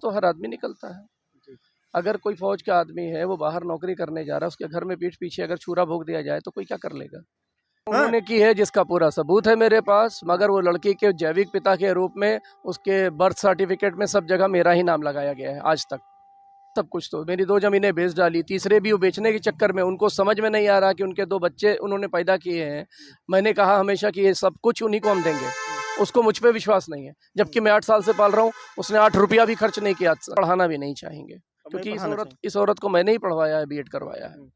तो हर आदमी निकलता है। अगर कोई फौज का आदमी है, वो बाहर नौकरी करने जा रहा है, उसके घर में पीठ पीछे अगर छुरा भोंक दिया जाए तो कोई क्या कर लेगा। उन्होंने की है जिसका पूरा सबूत है मेरे पास, मगर वो लड़की के जैविक पिता के रूप में उसके बर्थ सर्टिफिकेट में सब जगह मेरा ही नाम लगाया गया है आज तक। सब कुछ तो मेरी 2 ज़मीनें बेच डाली, तीसरे भी वो बेचने के चक्कर में उनको समझ में नहीं आ रहा कि उनके 2 बच्चे उन्होंने पैदा किए हैं। मैंने कहा हमेशा कि ये सब कुछ उन्हीं को हम देंगे, उसको मुझ पे विश्वास नहीं है, जबकि मैं 8 साल से पाल रहा हूँ। उसने 8 रुपया भी खर्च नहीं किया, पढ़ाना भी नहीं चाहेंगे क्योंकि इस औरत को मैंने ही पढ़वाया है, बीएड करवाया है।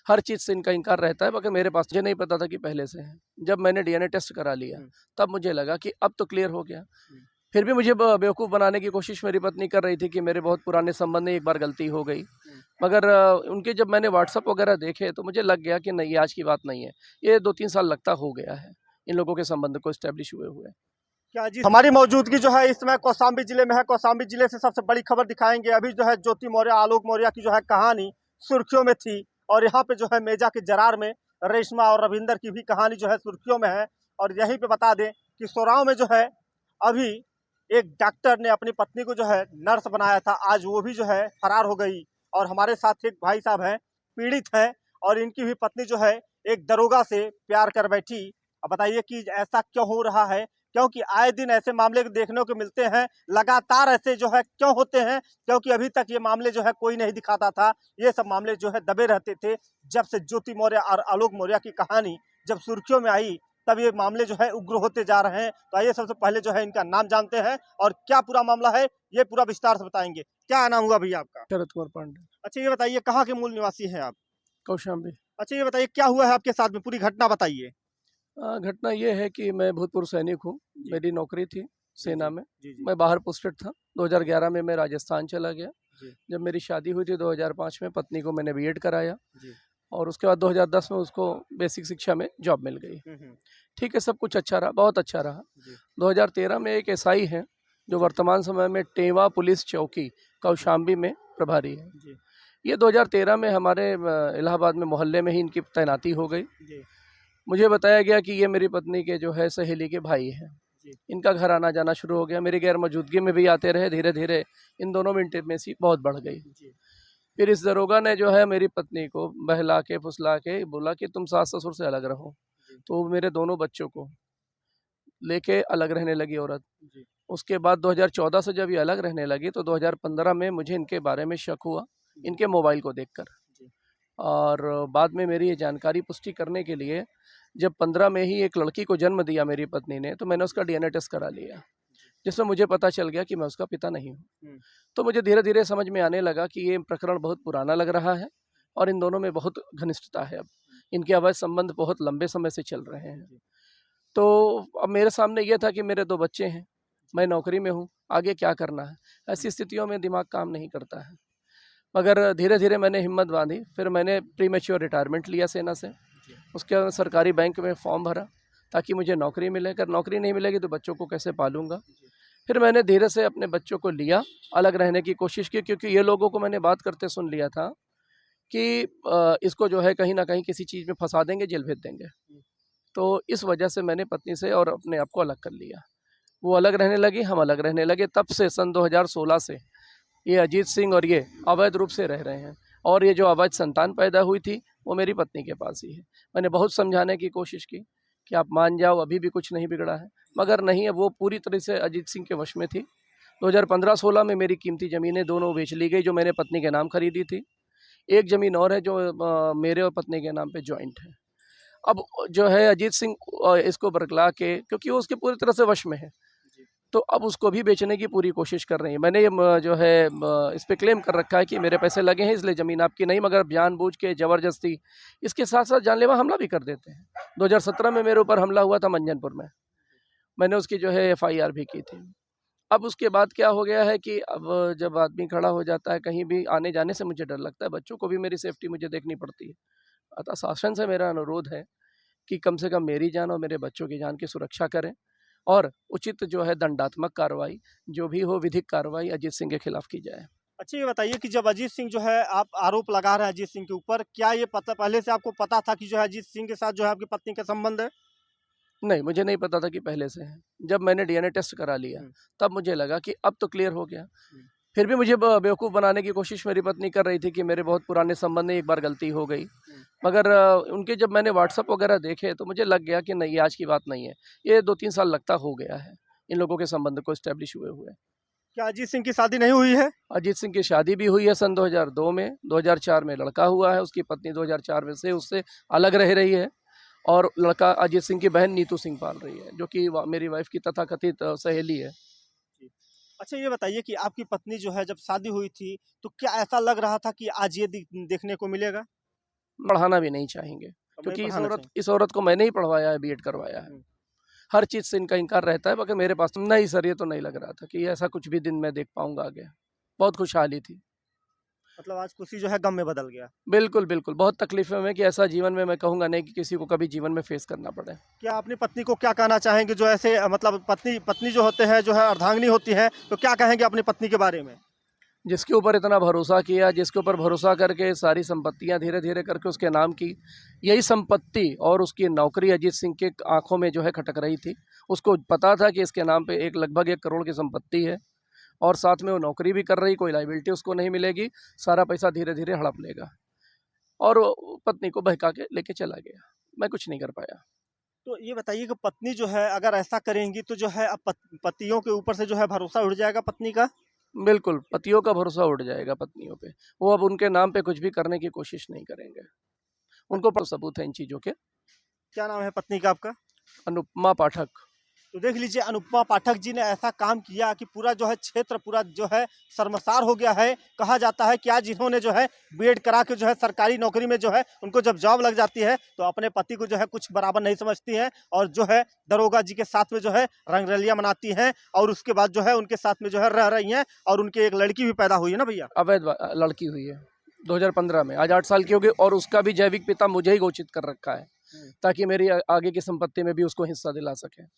हर चीज़ से इनका इनकार रहता है, मगर मेरे पास मुझे नहीं पता था कि पहले से है। जब मैंने डीएनए टेस्ट करा लिया तब मुझे लगा कि अब तो क्लियर हो गया। फिर भी मुझे बेवकूफ़ बनाने की कोशिश मेरी पत्नी कर रही थी कि मेरे बहुत पुराने संबंध में एक बार गलती हो गई, मगर उनके जब मैंने व्हाट्सएप वगैरह देखे तो मुझे लग गया कि नहीं, आज की बात नहीं है, ये 2-3 साल लगता हो गया है इन लोगों के संबंध को इस्टेब्लिश हुए। क्या जी हमारी मौजूदगी जो है इस समय कौशाम्बी जिले में है। कौशाम्बी जिले से सबसे बड़ी खबर दिखाएंगे। अभी जो है ज्योति मौर्य, आलोक मौर्य की जो है कहानी सुर्खियों में थी, और यहाँ पे जो है मेजा के जरार में रेशमा और रविंदर की भी कहानी जो है सुर्खियों में है। और यहीं पे बता दें कि सोराव में जो है अभी एक डॉक्टर ने अपनी पत्नी को जो है नर्स बनाया था, आज वो भी जो है फरार हो गई। और हमारे साथ एक भाई साहब हैं, पीड़ित हैं, और इनकी भी पत्नी जो है एक दरोगा से प्यार कर बैठी। अब बताइए कि ऐसा क्यों हो रहा है, क्योंकि आए दिन ऐसे मामले देखने को मिलते हैं, लगातार ऐसे जो है क्यों होते हैं, क्योंकि अभी तक ये मामले जो है कोई नहीं दिखाता था। ये सब मामले जो है दबे रहते थे। जब से ज्योति मौर्य और आलोक मौर्य की कहानी जब सुर्खियों में आई, तब ये मामले जो है उग्र होते जा रहे हैं। तो आइए सबसे पहले जो है इनका नाम जानते हैं और क्या पूरा मामला है, ये पूरा विस्तार से बताएंगे। क्या नाम हुआ भैया आपका? शरद कुमार पांडे। अच्छा ये बताइए कहाँ के मूल निवासी हैं आप? कौशाम्बी। अच्छा ये बताइए क्या हुआ है आपके साथ में, पूरी घटना बताइए। घटना ये है कि मैं भूतपूर्व सैनिक हूँ, मेरी नौकरी थी सेना में। मैं बाहर पोस्टेड था। 2011 में मैं राजस्थान चला गया। जब मेरी शादी हुई थी 2005 में, पत्नी को मैंने बीएड कराया और उसके बाद 2010 में उसको बेसिक शिक्षा में जॉब मिल गई। ठीक है, सब कुछ अच्छा रहा, बहुत अच्छा रहा। 2013 में एक एसआई है जो वर्तमान समय में टेवा पुलिस चौकी कौशाम्बी में प्रभारी है। ये 2013 में हमारे इलाहाबाद में मोहल्ले में ही इनकी तैनाती हो गई। मुझे बताया गया कि ये मेरी पत्नी के जो है सहेली के भाई हैं। इनका घर आना जाना शुरू हो गया, मेरी गैर मौजूदगी में भी आते रहे। धीरे धीरे इन दोनों में इंटीमेसी बहुत बढ़ गई। फिर इस दरोगा ने जो है मेरी पत्नी को बहला के फुसला के बोला कि तुम सास ससुर से अलग रहो, तो मेरे दोनों बच्चों को लेके अलग रहने लगी औरत। उसके बाद 2014 से जब ये अलग रहने लगी तो 2015 में मुझे इनके बारे में शक हुआ, इनके मोबाइल को देखकर। और बाद में मेरी ये जानकारी पुष्टि करने के लिए जब 15 में ही एक लड़की को जन्म दिया मेरी पत्नी ने, तो मैंने उसका डीएनए टेस्ट करा लिया, जिसमें मुझे पता चल गया कि मैं उसका पिता नहीं हूँ। तो मुझे धीरे धीरे समझ में आने लगा कि ये प्रकरण बहुत पुराना लग रहा है और इन दोनों में बहुत घनिष्ठता है। अब इनके अवैध संबंध बहुत लंबे समय से चल रहे हैं। तो अब मेरे सामने ये था कि मेरे 2 बच्चे हैं, मैं नौकरी में हूँ, आगे क्या करना है। ऐसी स्थितियों में दिमाग काम नहीं करता है, मगर धीरे धीरे मैंने हिम्मत बांधी। फिर मैंने प्रीमेच्योर रिटायरमेंट लिया सेना से। उसके बाद सरकारी बैंक में फॉर्म भरा ताकि मुझे नौकरी मिले। अगर नौकरी नहीं मिलेगी तो बच्चों को कैसे पालूंगा। फिर मैंने धीरे से अपने बच्चों को लिया, अलग रहने की कोशिश की, क्योंकि ये लोगों को मैंने बात करते सुन लिया था कि इसको जो है कहीं ना कहीं किसी चीज़ में फंसा देंगे, जेल भेज देंगे। तो इस वजह से मैंने पत्नी से और अपने आप को अलग कर लिया। वो अलग रहने लगी, हम अलग रहने लगे। तब से सन 2016 से ये अजीत सिंह और ये अवैध रूप से रह रहे हैं। और ये जो अवैध संतान पैदा हुई थी वो मेरी पत्नी के पास ही है। मैंने बहुत समझाने की कोशिश की कि आप मान जाओ, अभी भी कुछ नहीं बिगड़ा है, मगर नहीं, अब वो पूरी तरह से अजीत सिंह के वश में थी। 2015-16 में मेरी कीमती ज़मीनें दोनों बेच ली गई जो मैंने पत्नी के नाम खरीदी थी। एक ज़मीन और है जो मेरे और पत्नी के नाम पे जॉइंट है। अब जो है अजीत सिंह इसको बरगला के, क्योंकि वो उसके पूरी तरह से वश में है, तो अब उसको भी बेचने की पूरी कोशिश कर रही है। मैंने ये जो है इस पे क्लेम कर रखा है कि मेरे पैसे लगे हैं इसलिए ज़मीन आपकी नहीं, मगर जानबूझ के ज़बरदस्ती इसके साथ साथ जानलेवा हमला भी कर देते हैं। 2017 में मेरे ऊपर हमला हुआ था मंजनपुर में, मैंने उसकी जो है एफआईआर भी की थी। अब उसके बाद क्या हो गया है कि अब जब आदमी खड़ा हो जाता है, कहीं भी आने जाने से मुझे डर लगता है, बच्चों को भी मेरी सेफ्टी मुझे देखनी पड़ती है। अतः शासन से मेरा अनुरोध है कि कम से कम मेरी जान और मेरे बच्चों की जान की सुरक्षा करें और उचित जो है दंडात्मक कार्रवाई जो भी हो, विधिक कार्रवाई अजीत सिंह के खिलाफ की जाए। अच्छा ये बताइए कि जब अजीत सिंह जो है, आप आरोप लगा रहे हैं अजीत सिंह के ऊपर, क्या ये पता पहले से आपको पता था कि जो है अजीत सिंह के साथ जो है आपकी पत्नी का संबंध है? नहीं, मुझे नहीं पता था कि पहले से है। जब मैंने डीएनए टेस्ट करा लिया तब मुझे लगा कि अब तो क्लियर हो गया। फिर भी मुझे बेवकूफ़ बनाने की कोशिश मेरी पत्नी कर रही थी कि मेरे बहुत पुराने संबंध में एक बार गलती हो गई। मगर उनके जब मैंने व्हाट्सएप वगैरह देखे तो मुझे लग गया कि नहीं, ये आज की बात नहीं है। ये 2-3 साल लगता हो गया है इन लोगों के संबंध को एस्टेब्लिश हुए। क्या अजीत सिंह की शादी नहीं हुई है? अजीत सिंह की शादी भी हुई है सन 2002 में, 2004 में लड़का हुआ है, उसकी पत्नी 2004 में से उससे अलग रह रही है और लड़का अजीत सिंह की बहन नीतू सिंह पाल रही है, जो कि मेरी वाइफ की तथाकथित सहेली है। अच्छा ये बताइए कि आपकी पत्नी जो है जब शादी हुई थी तो क्या ऐसा लग रहा था कि आज ये देखने को मिलेगा? पढ़ाना भी नहीं चाहेंगे अब नहीं क्योंकि पढ़ाना चाहिए। इस औरत को मैंने ही पढ़वाया है, बीएड करवाया है। हर चीज़ से इनका इनकार रहता है, मगर मेरे पास नहीं सर, ये तो नहीं लग रहा था कि ऐसा कुछ भी दिन मैं देख पाऊँगा आगे। बहुत खुशहाली थी। मतलब आज खुशी जो है गम में बदल गया। बिल्कुल, बिल्कुल। बहुत तकलीफ़ में कि ऐसा जीवन में मैं कहूँगा नहीं कि किसी को कभी जीवन में फ़ेस करना पड़े। क्या अपनी पत्नी को क्या कहना चाहेंगे जो ऐसे मतलब पत्नी पत्नी जो होते हैं जो है अर्धांगिनी होती है तो क्या कहेंगे अपनी पत्नी के बारे में? जिसके ऊपर इतना भरोसा किया, जिसके ऊपर भरोसा करके सारी संपत्तियां धीरे-धीरे करके उसके नाम की, यही संपत्ति और उसकी नौकरी अजीत सिंह के आँखों में जो है खटक रही थी। उसको पता था कि इसके नाम पे लगभग 1 करोड़ की संपत्ति है और साथ में वो नौकरी भी कर रही, कोई लायबिलिटी उसको नहीं मिलेगी, सारा पैसा धीरे-धीरे हड़प लेगा और वो पत्नी को बहका के लेके चला गया। मैं कुछ नहीं कर पाया। तो ये बताइए कि पत्नी जो है अगर ऐसा करेंगी तो जो है अब पतियों के ऊपर से जो है भरोसा उठ जाएगा पत्नी का? बिल्कुल, पतियों का भरोसा उठ जाएगा पत्नियों पे। वो अब उनके नाम पे कुछ भी करने की कोशिश नहीं करेंगे। उनको सबूत है इन चीज़ों के। क्या नाम है पत्नी का आपका? अनुपमा पाठक। तो देख लीजिए अनुपमा पाठक जी ने ऐसा काम किया कि पूरा जो है क्षेत्र पूरा जो है शर्मसार हो गया है। कहा जाता है कि आज इन्होंने जो है बीएड करा के जो है सरकारी नौकरी में जो है उनको जब जॉब लग जाती है तो अपने पति को जो है कुछ बराबर नहीं समझती हैं और जो है दरोगा जी के साथ में जो है रंगरलियां मनाती हैं और उसके बाद जो है उनके साथ में जो है रह रही हैं और उनके एक लड़की भी पैदा हुई है ना भैया? अवैध लड़की हुई है 2015 में, आज 8 साल की हो गई और उसका भी जैविक पिता मुझे ही घोषित कर रखा है ताकि मेरी आगे की संपत्ति में भी उसको हिस्सा दिला सके।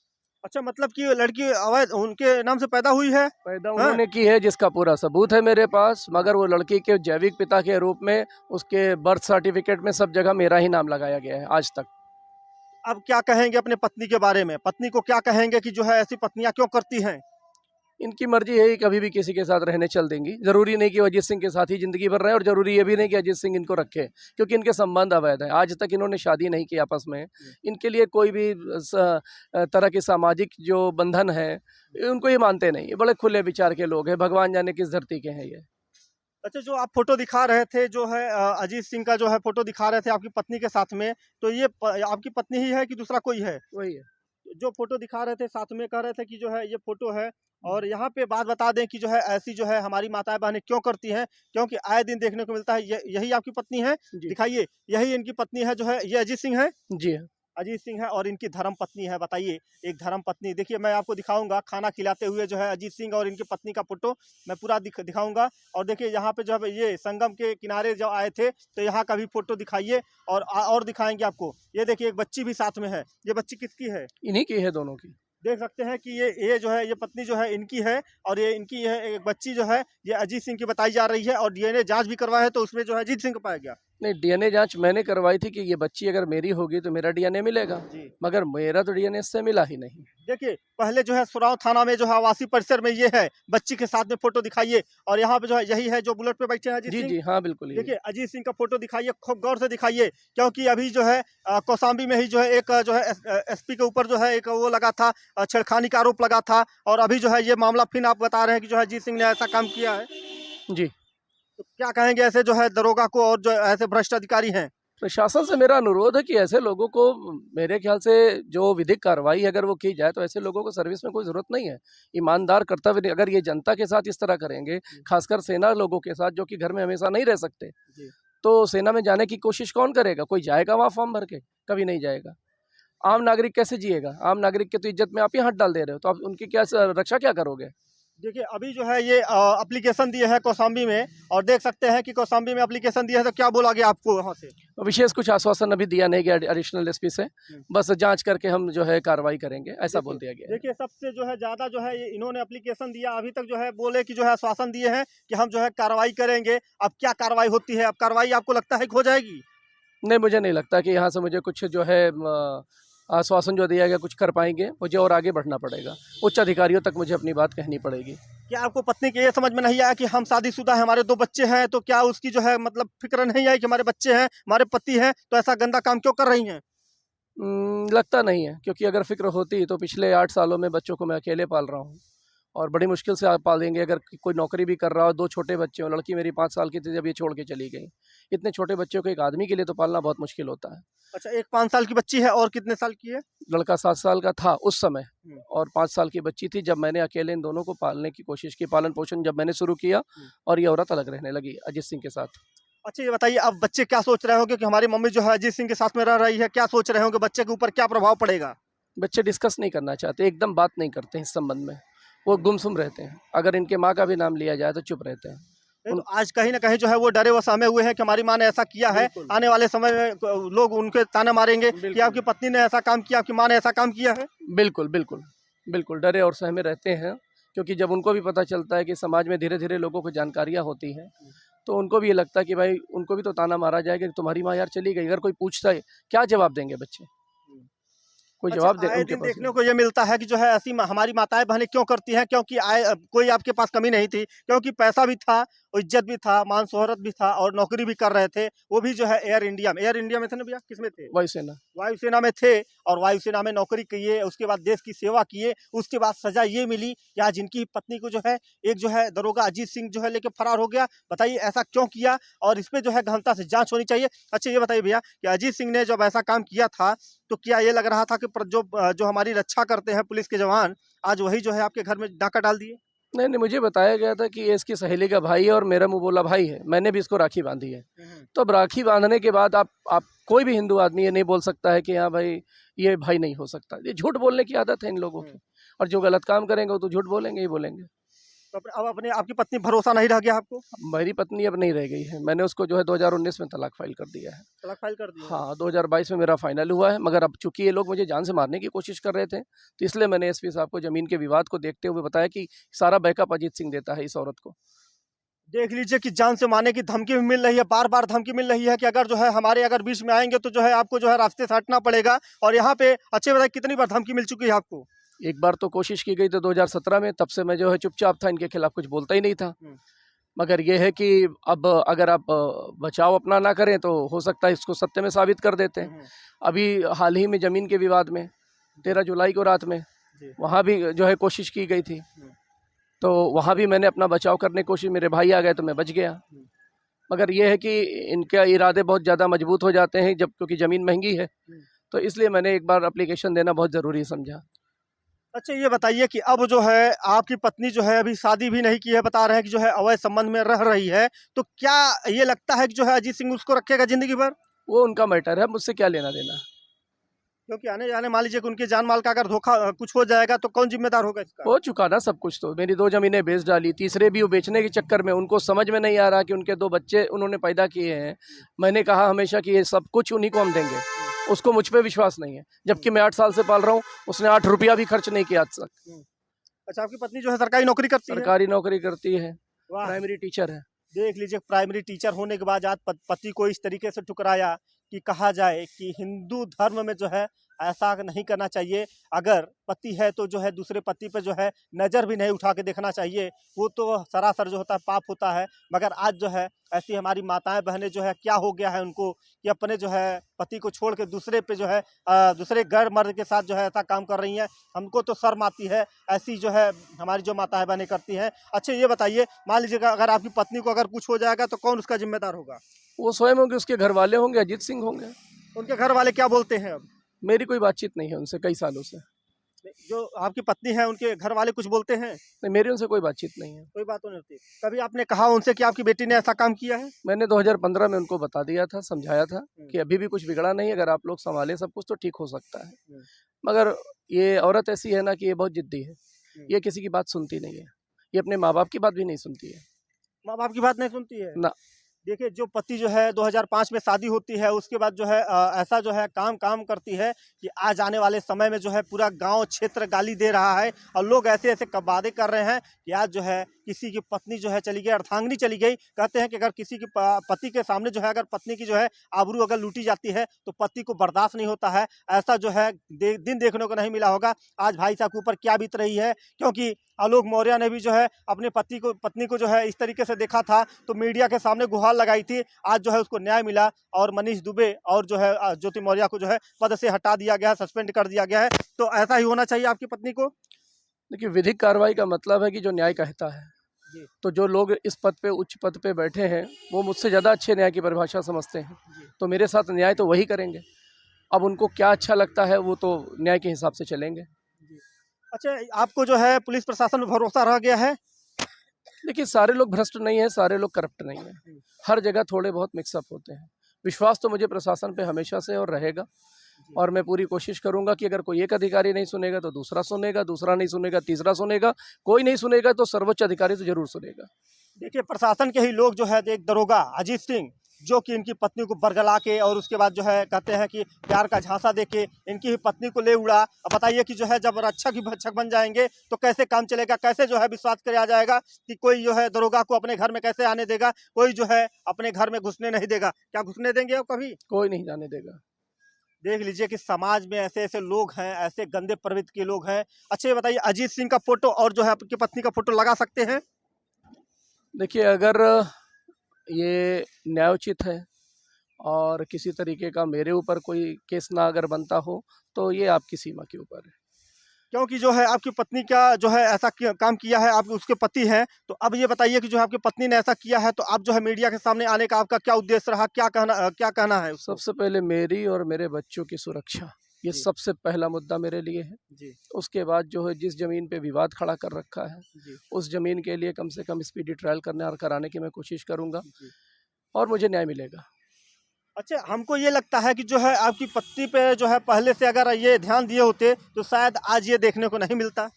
अच्छा मतलब कि ये लड़की अवैध उनके नाम से पैदा हुई है? पैदा हाँ? उन्होंने की है जिसका पूरा सबूत है मेरे पास, मगर वो लड़की के जैविक पिता के रूप में उसके बर्थ सर्टिफिकेट में सब जगह मेरा ही नाम लगाया गया है आज तक। अब क्या कहेंगे अपने पत्नी के बारे में? पत्नी को क्या कहेंगे कि जो है ऐसी पत्नियां क्यों करती हैं? इनकी मर्जी है, कभी भी किसी के साथ रहने चल देंगी। ज़रूरी नहीं कि वो अजीत सिंह के साथ ही ज़िंदगी भर रहे और ज़रूरी ये भी नहीं कि अजीत सिंह इनको रखे, क्योंकि इनके संबंध अवैध हैं। आज तक इन्होंने शादी नहीं की आपस में। इनके लिए कोई भी तरह की सामाजिक जो बंधन है, उनको ये मानते नहीं। ये बड़े खुले विचार के लोग हैं, भगवान जाने किस धरती के हैं ये। अच्छा जो आप फोटो दिखा रहे थे जो है अजीत सिंह का जो है फोटो दिखा रहे थे आपकी पत्नी के साथ में, तो ये आपकी पत्नी ही है कि दूसरा कोई है? वही है। जो फोटो दिखा रहे थे साथ में कह रहे थे कि जो है ये फोटो है और यहाँ पे बात बता दें कि जो है ऐसी जो है हमारी माताएं बहनें क्यों करती हैं, क्योंकि आए दिन देखने को मिलता है यही आपकी पत्नी है? जी। दिखाइए, यही इनकी पत्नी है जो है, ये अजीत सिंह है? जी हाँ। अजीत सिंह है और इनकी धर्म पत्नी है। बताइए एक धर्म पत्नी, देखिए मैं आपको दिखाऊंगा खाना खिलाते हुए जो है अजीत सिंह और इनकी पत्नी का फोटो मैं पूरा दिखाऊंगा। और देखिए यहाँ पे जो है ये संगम के किनारे जब आए थे तो यहाँ का भी फोटो दिखाइए और दिखाएंगे आपको। ये देखिए एक बच्ची भी साथ में है, ये बच्ची किसकी है? इन्हीं की है दोनों की। देख सकते हैं कि ये जो है ये पत्नी जो है इनकी है और ये इनकी है एक बच्ची जो है ये अजीत सिंह की बताई जा रही है और डीएनए जांच भी करवाया है तो उसमें जो है अजीत सिंह को पाया गया। नहीं, डीएनए जांच मैंने करवाई थी कि ये बच्ची अगर मेरी होगी तो मेरा डीएनए मिलेगा, जी मगर मेरा तो डीएनए इससे मिला ही नहीं। देखिए पहले जो है सुराव थाना में जो है आवासीय परिसर में ये है, बच्ची के साथ में फोटो दिखाइए और यहाँ पे जो है यही है जो बुलेट पे बैठे हैं अजीत जी सिंह। जी हाँ, बिल्कुल ये। देखिए अजीत सिंह का फोटो दिखाइए, खूब गौर से दिखाइए क्योंकि अभी जो है कौशाम्बी में ही जो है एक जो है एसपी के ऊपर जो है एक वो लगा था, छेड़खानी का आरोप लगा था और अभी जो है ये मामला फिर आप बता रहे हैं कि जो है अजीत सिंह ने ऐसा काम किया है। जी। तो क्या कहेंगे ऐसे जो है दरोगा को और जो ऐसे भ्रष्ट अधिकारी हैं? प्रशासन से मेरा अनुरोध है कि ऐसे लोगों को, मेरे ख्याल से जो विधिक कार्रवाई अगर वो की जाए तो ऐसे लोगों को सर्विस में कोई ज़रूरत नहीं है। ईमानदार कर्तव्य अगर ये जनता के साथ इस तरह करेंगे, खासकर सेना लोगों के साथ जो कि घर में हमेशा नहीं रह सकते, तो सेना में जाने की कोशिश कौन करेगा? कोई जाएगा वहाँ फॉर्म भर के? कभी नहीं जाएगा। आम नागरिक कैसे जिएगा? आम नागरिक की तो इज्जत में आप ही हाथ डाल दे रहे हो, तो आप उनकी क्या रक्षा क्या करोगे? देखिए अभी जो है ये एप्लीकेशन दिए है कौशाम्बी में और देख सकते हैं कि कौशाम्बी में एप्लीकेशन दिया है तो क्या बोला गया आपको वहाँ से? विशेष कुछ आश्वासन अभी दिया नहीं गया एडिशनल एसपी से, बस जांच करके हम जो है कार्रवाई करेंगे, ऐसा बोल दिया गया है। देखिए सबसे जो है ज़्यादा जो है इन्होंने एप्लीकेशन दिया, अभी तक जो है बोले कि जो है आश्वासन दिए हैं कि हम जो है कार्रवाई करेंगे। अब क्या कार्रवाई होती है? अब कार्रवाई आपको लगता है कि हो जाएगी? नहीं, मुझे नहीं लगता कि यहाँ से मुझे कुछ जो है आश्वासन जो दिया गया कुछ कर पाएंगे। मुझे और आगे बढ़ना पड़ेगा, उच्च अधिकारियों तक मुझे अपनी बात कहनी पड़ेगी। क्या आपको पत्नी के ये समझ में नहीं आया कि हम शादीशुदा हैं, हमारे 2 बच्चे हैं, तो क्या उसकी जो है मतलब फ़िक्र नहीं आई कि हमारे बच्चे हैं, हमारे पति हैं, तो ऐसा गंदा काम क्यों कर रही हैं? लगता नहीं है, क्योंकि अगर फ़िक्र होती तो पिछले 8 सालों में बच्चों को मैं अकेले पाल रहा हूँ और बड़ी मुश्किल से आप पालेंगे। अगर कोई नौकरी भी कर रहा हो, 2 छोटे बच्चे हों, लड़की मेरी 5 साल की थी जब ये छोड़ के चली गई। इतने छोटे बच्चों को एक आदमी के लिए तो पालना बहुत मुश्किल होता है। अच्छा, एक 5 साल की बच्ची है और कितने साल की है? लड़का 7 साल का था उस समय हुँ। और 5 साल की बच्ची थी जब मैंने अकेले इन दोनों को पालने की कोशिश की, पालन-पोषण जब मैंने शुरू किया और ये औरत अलग रहने लगी अजीत सिंह के साथ। अच्छा, ये बताइए अब बच्चे क्या सोच रहे होंगे कि हमारी मम्मी जो है अजीत सिंह के साथ में रह रही है, क्या सोच रहे होंगे बच्चे के ऊपर क्या प्रभाव पड़ेगा? बच्चे डिस्कस नहीं करना चाहते, एकदम बात नहीं करते हैं इस संबंध में। वो गुमसुम रहते हैं। अगर इनके माँ का भी नाम लिया जाए तो चुप रहते हैं। नहीं तो आज कहीं न कहीं जो है वो डरे व सहमे हुए हैं कि हमारी माँ ने ऐसा किया है, बिल्कुल। आने वाले समय में लोग उनके ताना मारेंगे कि बिल्कुल। आपकी पत्नी ने ऐसा काम किया, आपकी माँ ने ऐसा काम किया है। बिल्कुल, बिल्कुल। बिल्कुल, डरे और सहमे रहते हैं, क्योंकि जब उनको भी पता चलता है कि समाज में धीरे-धीरे लोगों को जानकारियाँ होती हैं, तो उनको भी ये लगता है कि भाई उनको भी तो ताना मारा जाएगा कि तुम्हारी माँ यार चली गई। अगर कोई पूछता है, क्या जवाब देंगे बच्चे? कोई अच्छा, जवाब दे आए उनके दिन पास देखने नहीं। को ये मिलता है कि जो है ऐसी हमारी माताएं बहनें क्यों करती हैं, क्योंकि कोई आपके पास कमी नहीं थी, क्योंकि पैसा भी था, और इज्जत भी था, मान शोहरत भी था और नौकरी भी कर रहे थे। वो भी जो है एयर इंडिया में थे ना भैया, किस में थे? वायुसेना। वायुसेना में थे और वायुसेना में नौकरी किए, उसके बाद देश की सेवा किए, उसके बाद सजा ये मिली कि आज इनकी पत्नी को जो है एक जो है दरोगा अजीत सिंह जो है लेके फरार हो गया। बताइए ऐसा क्यों किया और इस पे जो है गहनता से जांच होनी चाहिए। अच्छा, ये बताइए भैया कि अजीत सिंह ने जब ऐसा काम किया था, तो क्या ये लग रहा था कि जो हमारी रक्षा करते हैं पुलिस के जवान, आज वही जो है आपके घर में डाका डाल दिए? नहीं, नहीं, मुझे बताया गया था कि ये इसकी सहेली का भाई है और मेरा मुँह बोला भाई है। मैंने भी इसको राखी बाँधी है। तो अब राखी बाँधने के बाद आप कोई भी हिंदू आदमी ये नहीं बोल सकता है कि हाँ भाई, ये भाई नहीं हो सकता। ये झूठ बोलने की आदत है इन लोगों की और जो गलत काम करेंगे वो तो झूठ बोलेंगे ही बोलेंगे। तो अब अपने आपकी पत्नी भरोसा नहीं रह गया आपको? मेरी पत्नी अब नहीं रह गई है। मैंने उसको जो है 2019 में तलाक फ़ाइल कर दिया है। तलाक फाइल कर दिया है? हाँ, 2022 में मेरा फाइनल हुआ है, मगर अब चूँकि ये लोग मुझे जान से मारने की कोशिश कर रहे थे, तो इसलिए मैंने एसपी साहब को ज़मीन के विवाद को देखते हुए बताया कि सारा बैकअप अजीत सिंह देता है इस औरत को। देख लीजिए कि जान से मारने की धमकी भी मिल रही है, बार-बार धमकी मिल रही है कि अगर जो है हमारे अगर बीच में आएँगे तो जो है आपको जो है रास्ते से हटना पड़ेगा। और यहाँ पे अच्छे बताइए कितनी बार धमकी मिल चुकी है आपको? एक बार तो कोशिश की गई थी 2017 में, तब से मैं जो है चुपचाप था, इनके खिलाफ कुछ बोलता ही नहीं था। मगर ये है कि अब अगर आप बचाव अपना ना करें तो हो सकता है इसको सत्य में साबित कर देते हैं। अभी हाल ही में ज़मीन के विवाद में 13 जुलाई को रात में वहाँ भी जो है कोशिश की गई थी, तो वहाँ भी मैंने अपना बचाव करने की कोशिश, मेरे भाई आ गए तो मैं बच गया। मगर ये है कि इनके इरादे बहुत ज़्यादा मजबूत हो जाते हैं जब, क्योंकि ज़मीन महंगी है, तो इसलिए मैंने एक बार एप्लीकेशन देना बहुत ज़रूरी समझा। अच्छा, ये बताइए कि अब जो है आपकी पत्नी जो है अभी शादी भी नहीं की है, बता रहे हैं कि जो है अवैध संबंध में रह रही है, तो क्या ये लगता है कि जो है अजीत सिंह उसको रखेगा ज़िंदगी भर? वो उनका मैटर है, मुझसे क्या लेना देना। क्योंकि आने-जाने मान लीजिए कि उनके जान-माल का अगर धोखा कुछ हो जाएगा तो कौन ज़िम्मेदार होगा इसका? हो चुका ना सब कुछ, तो मेरी 2 ज़मीनें बेच डाली, तीसरे भी वो बेचने के चक्कर में उनको समझ में नहीं आ रहा कि उनके 2 बच्चे उन्होंने पैदा किए हैं। मैंने कहा हमेशा कि ये सब कुछ उन्हीं को हम देंगे, उसको मुझ पे विश्वास नहीं है, जबकि मैं 8 साल से पाल रहा हूँ, उसने 8 रुपया भी खर्च नहीं किया आज तक। अच्छा, आपकी पत्नी जो है सरकारी नौकरी करती है? सरकारी नौकरी करती है, वाह! प्राइमरी टीचर है। देख लीजिए प्राइमरी टीचर होने के बाद आज पति को इस तरीके से ठुकराया कि कहा जाए कि हिंदू धर्म में जो है ऐसा नहीं करना चाहिए। अगर पति है तो जो है दूसरे पति पे जो है नज़र भी नहीं उठा के देखना चाहिए, वो तो सरासर जो होता है पाप होता है। मगर आज जो है ऐसी हमारी माताएं बहनें जो है क्या हो गया है उनको कि अपने जो है पति को छोड़ के दूसरे पे जो है दूसरे गैर मर्द के साथ जो है ऐसा काम कर रही हैं। हमको तो शर्म आती है ऐसी जो है हमारी जो माताएं बहनें करती हैं। अच्छा, ये बताइए मान लीजिएगा अगर आपकी पत्नी को अगर कुछ हो जाएगा तो कौन उसका जिम्मेदार होगा? वो स्वयं होंगे, उसके घर वाले होंगे, अजीत सिंह होंगे। उनके घर वाले क्या बोलते हैं अब? मेरी कोई बातचीत नहीं है उनसे कई सालों से। जो आपकी पत्नी है उनके घर वाले कुछ बोलते हैं? नहीं, मेरी उनसे कोई बातचीत नहीं है। कोई बात नहीं होती। कभी आपने कहा उनसे कि आपकी बेटी ने ऐसा काम किया है? मैंने 2015 में उनको बता दिया था, समझाया था कि अभी भी कुछ बिगड़ा नहीं है, अगर आप लोग सँभालें सब कुछ तो ठीक हो सकता है। मगर ये औरत ऐसी है ना कि ये बहुत ज़िद्दी है, ये किसी की बात सुनती नहीं है, ये अपने माँ-बाप की बात भी नहीं सुनती है। माँ-बाप की बात नहीं सुनती है? ना। देखिए जो पति जो है 2005 में शादी होती है उसके बाद जो है ऐसा जो है काम करती है कि आज आने वाले समय में जो है पूरा गांव क्षेत्र गाली दे रहा है और लोग ऐसे-ऐसे वादे कर रहे हैं कि आज जो है किसी की पत्नी जो है चली गई, अर्धांगिनी चली गई। कहते हैं कि अगर किसी की पति के सामने जो है अगर पत्नी की जो है आबरू अगर लूटी जाती है तो पति को बर्दाश्त नहीं होता है। ऐसा जो है दिन देखने को नहीं मिला होगा। आज भाई साहब के ऊपर क्या बीत रही है, क्योंकि आलोक मौर्य ने भी जो है अपने पत्नी को जो है इस तरीके से देखा था तो मीडिया के सामने गुहार लगाई थी। आज जो है उसको न्याय मिला और मनीष दुबे और जो है ज्योति मौर्य को जो है पद से हटा दिया गया है, सस्पेंड कर दिया गया है। तो ऐसा ही होना चाहिए आपकी पत्नी को। देखिए, विधिक कार्रवाई का मतलब है कि जो न्याय कहता है। तो जो लोग इस पद पे, उच्च पद पे बैठे हैं, वो मुझसे ज़्यादा अच्छे न्याय की परिभाषा समझते हैं। तो मेरे साथ न्याय तो वही करेंगे। अब उनको क्या अच्छा लगता है वो तो न्याय के हिसाब से चलेंगे। अच्छा, आपको जो है पुलिस प्रशासन में भरोसा रह गया है? देखिए, सारे लोग भ्रष्ट नहीं है, सारे लोग करप्ट नहीं है। हर जगह थोड़े बहुत मिक्सअप होते हैं। विश्वास तो मुझे प्रशासन पे हमेशा से और रहेगा, और मैं पूरी कोशिश करूंगा कि अगर कोई एक अधिकारी नहीं सुनेगा तो दूसरा सुनेगा, दूसरा नहीं सुनेगा तीसरा सुनेगा, कोई नहीं सुनेगा तो सर्वोच्च अधिकारी तो जरूर सुनेगा। देखिए, प्रशासन के ही लोग जो है एक दरोगा अजीत सिंह, जो कि इनकी पत्नी को बरगला के और उसके बाद जो है कहते हैं कि प्यार का झांसा देके इनकी ही पत्नी को ले उड़ा। अब बताइए कि जो है जब रक्षक ही भक्षक बन जाएंगे तो कैसे काम चलेगा, कैसे जो है विश्वास किया जाएगा कि कोई जो है दरोगा को अपने घर में कैसे आने देगा, कोई जो है अपने घर में घुसने नहीं देगा। क्या घुसने देंगे अब कभी? कोई नहीं जाने देगा। देख लीजिए कि समाज में ऐसे ऐसे लोग हैं, ऐसे गंदे प्रवृत्ति के लोग हैं। अच्छा, ये बताइए, अजीत सिंह का फोटो और जो है आपकी पत्नी का फोटो लगा सकते हैं? देखिए, अगर ये न्यायोचित है और किसी तरीके का मेरे ऊपर कोई केस ना अगर बनता हो तो ये आपकी सीमा के ऊपर है। क्योंकि जो है आपकी पत्नी का जो है ऐसा काम किया है, आप उसके पति हैं। तो अब ये बताइए कि जो आपकी पत्नी ने ऐसा किया है तो आप जो है मीडिया के सामने आने का आपका क्या उद्देश्य रहा, क्या कहना है उसको? सबसे पहले मेरी और मेरे बच्चों की सुरक्षा, ये सबसे पहला मुद्दा मेरे लिए है जी। उसके बाद जो है जिस जमीन पे विवाद खड़ा कर रखा है जी। उस जमीन के लिए कम से कम स्पीडी ट्रायल करने और कराने की मैं कोशिश करूंगा जी। और मुझे न्याय मिलेगा। अच्छा, हमको ये लगता है कि जो है आपकी पत्नी पे जो है पहले से अगर ये ध्यान दिए होते तो शायद आज ये देखने को नहीं मिलता।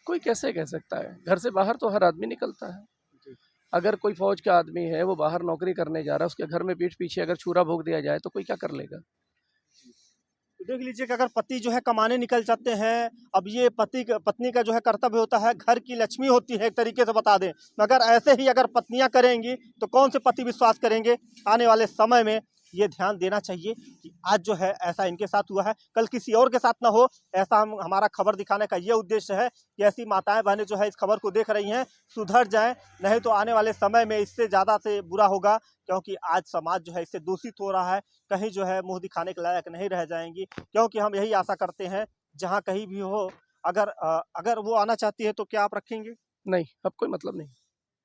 कोई कैसे कह सकता है, घर से बाहर तो हर आदमी निकलता है। अगर कोई फौज का आदमी है, वो बाहर नौकरी करने जा रहा है, उसके घर में पीठ पीछे अगर छुरा भोग दिया जाए तो कोई क्या कर लेगा। तो देख लीजिए कि अगर पति जो है कमाने निकल जाते हैं, अब ये पत्नी का जो है कर्तव्य होता है, घर की लक्ष्मी होती है एक तरीके से बता दें, मगर ऐसे ही अगर पत्नियां करेंगी तो कौन से पति विश्वास करेंगे। आने वाले समय में ये ध्यान देना चाहिए कि आज जो है ऐसा इनके साथ हुआ है, कल किसी और के साथ ना हो। ऐसा हमारा खबर दिखाने का ये उद्देश्य है कि ऐसी माताएं बहनें जो है इस खबर को देख रही हैं सुधर जाएं, नहीं तो आने वाले समय में इससे ज़्यादा से बुरा होगा। क्योंकि आज समाज जो है इससे दूषित हो रहा है, कहीं जो है मुंह दिखाने के लायक नहीं रह जाएंगी। क्योंकि हम यही आशा करते हैं जहाँ कहीं भी हो, अगर वो आना चाहती है तो क्या आप रखेंगे? नहीं, अब कोई मतलब नहीं।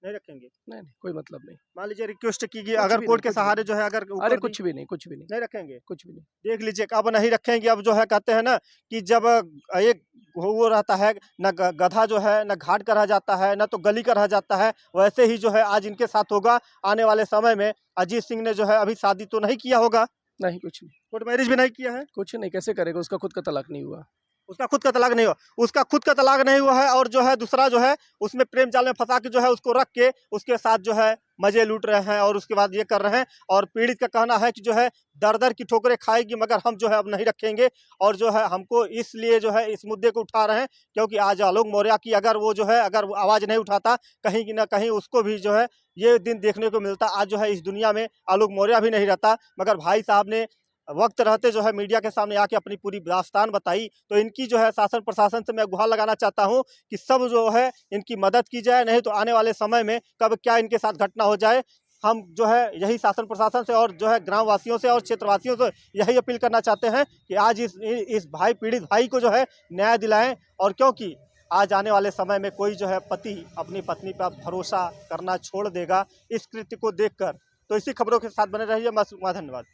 नहीं रखेंगे? नहीं, कोई मतलब नहीं। मान लीजिए रिक्वेस्ट कीजिए, अगर कोर्ट के सहारे जो है अगर अरे कुछ भी नहीं, कुछ भी नहीं, नहीं रखेंगे? कुछ भी नहीं। देख लीजिए अब नहीं रखेंगे। अब जो है कहते हैं ना कि जब एक वो रहता है न गधा जो है न घाट का रह जाता है न तो गली का रह जाता है, वैसे ही जो है आज इनके साथ होगा। आने वाले समय में अजीत सिंह ने जो है अभी शादी तो नहीं किया होगा? नहीं, कुछ नहीं। कोर्ट मैरिज भी नहीं किया है? कुछ नहीं, कैसे करेगा, उसका खुद का तलाक नहीं हुआ। उसका खुद का तलाक नहीं हुआ, उसका खुद का तलाक नहीं हुआ है और जो है दूसरा जो है उसमें प्रेम जाल में फंसा के जो है उसको रख के उसके साथ जो है मजे लूट रहे हैं और उसके बाद ये कर रहे हैं। और पीड़ित का कहना है कि जो है दर दर की ठोकरें खाएगी मगर हम जो है अब नहीं रखेंगे। और जो है हमको इसलिए जो है इस मुद्दे को उठा रहे हैं क्योंकि आज आलोक मौर्य की अगर वो जो है अगर आवाज़ नहीं उठाता कहीं ना कहीं उसको भी जो है ये दिन देखने को मिलता। आज जो है इस दुनिया में आलोक मौर्य भी नहीं रहता, मगर भाई साहब ने वक्त रहते जो है मीडिया के सामने आके अपनी पूरी दास्तान बताई। तो इनकी जो है शासन प्रशासन से मैं गुहार लगाना चाहता हूं कि सब जो है इनकी मदद की जाए, नहीं तो आने वाले समय में कब क्या इनके साथ घटना हो जाए। हम जो है यही शासन प्रशासन से और जो है ग्रामवासियों से और क्षेत्रवासियों से यही अपील करना चाहते हैं कि आज इस पीड़ित भाई को जो है न्याय दिलाएं। और क्योंकि आज आने वाले समय में कोई जो है पति अपनी पत्नी पर भरोसा करना छोड़ देगा इस कृत्य को देखकर। तो इसी खबरों के साथ बने रहिए। धन्यवाद।